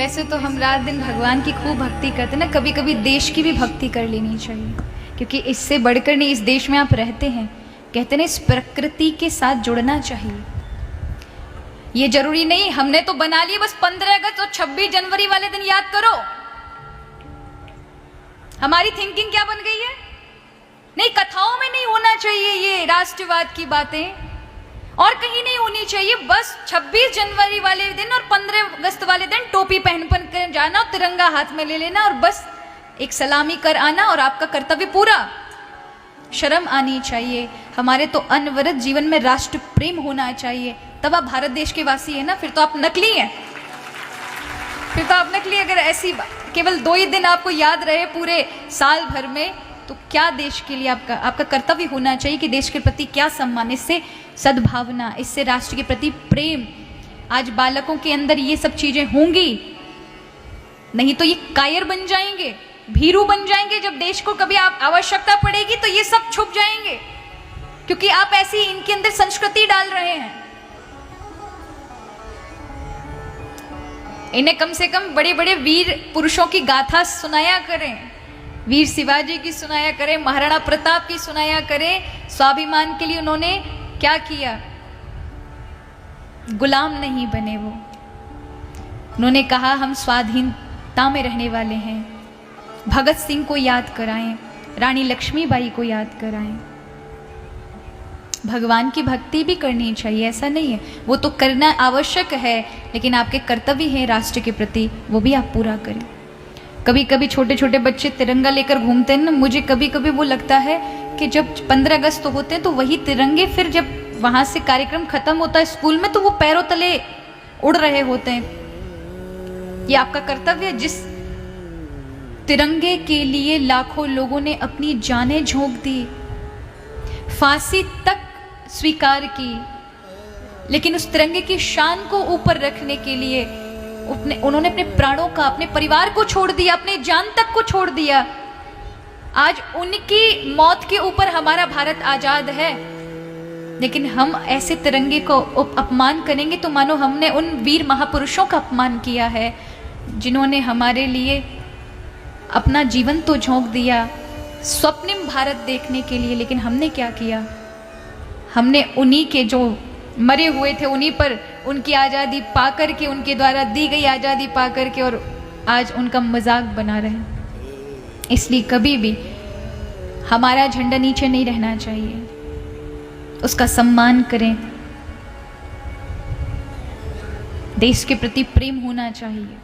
वैसे तो हम रात दिन भगवान की खूब भक्ति करते ना, कभी कभी देश की भी भक्ति कर लेनी चाहिए, क्योंकि इससे बढ़कर नहीं, इस देश में आप रहते हैं, कहते ना इस प्रकृति के साथ जुड़ना चाहिए। ये जरूरी नहीं हमने तो बना लिए बस 15 अगस्त और 26 जनवरी वाले दिन याद करो। हमारी थिंकिंग क्या बन गई है? नहीं, कथाओं में नहीं होना चाहिए ये राष्ट्रवाद की बातें, और कहीं नहीं होनी चाहिए। बस 26 जनवरी वाले दिन और 15 अगस्त वाले दिन टोपी पहन कर जाना और तिरंगा हाथ में ले लेना और बस एक सलामी कर आना और आपका कर्तव्य पूरा। शर्म आनी चाहिए। हमारे तो अनवरत जीवन में राष्ट्र प्रेम होना चाहिए, तब आप भारत देश के वासी है ना, फिर तो आप नकली हैं। फिर तो आप नकली। अगर ऐसी केवल 2 ही दिन आपको याद रहे पूरे साल भर में, तो क्या देश के लिए आपका कर्तव्य होना चाहिए कि देश के प्रति क्या सम्मान, इससे सद्भावना, इससे राष्ट्र के प्रति प्रेम। आज बालकों के अंदर ये सब चीजें होंगी, नहीं तो ये कायर बन जाएंगे, भीरू बन जाएंगे। जब देश को कभी आप आवश्यकता पड़ेगी तो ये सब छुप जाएंगे, क्योंकि आप ऐसी इनके अंदर संस्कृति डाल रहे हैं। इन्हें कम से कम बड़े बड़े वीर पुरुषों की गाथा सुनाया करें, वीर शिवाजी की सुनाया करें, महाराणा प्रताप की सुनाया करें। स्वाभिमान के लिए उन्होंने क्या किया, गुलाम नहीं बने वो। उन्होंने कहा हम स्वाधीनता में रहने वाले हैं। भगत सिंह को याद कराएं, रानी लक्ष्मीबाई को याद कराएं। भगवान की भक्ति भी करनी चाहिए, ऐसा नहीं है, वो तो करना आवश्यक है, लेकिन आपके कर्तव्य है राष्ट्र के प्रति, वो भी आप पूरा करें। कभी कभी छोटे छोटे बच्चे तिरंगा लेकर घूमते हैं ना, मुझे कभी कभी वो लगता है कि जब 15 अगस्त होते हैं तो वही तिरंगे फिर जब वहां से कार्यक्रम खत्म होता है स्कूल में, तो वो पैरों तले उड़ रहे होते हैं। ये आपका कर्तव्य है। जिस तिरंगे के लिए लाखों लोगों ने अपनी जानें झोंक दी, फांसी तक स्वीकार की, लेकिन उस तिरंगे की शान को ऊपर रखने के लिए उन्होंने अपने प्राणों का, अपने परिवार को छोड़ दिया, अपने जान तक को छोड़ दिया। आज उनकी मौत के ऊपर हमारा भारत आजाद है, लेकिन हम ऐसे तिरंगे को अपमान करेंगे तो मानो हमने उन वीर महापुरुषों का अपमान किया है, जिन्होंने हमारे लिए अपना जीवन तो झोंक दिया स्वप्निम भारत देखने के लिए। लेकिन हमने क्या किया? हमने उन्हीं के जो मरे हुए थे उन्हीं पर उनकी आज़ादी पा कर के, उनके द्वारा दी गई आज़ादी पा कर के, और आज उनका मजाक बना रहे हैं। इसलिए कभी भी हमारा झंडा नीचे नहीं रहना चाहिए, उसका सम्मान करें, देश के प्रति प्रेम होना चाहिए।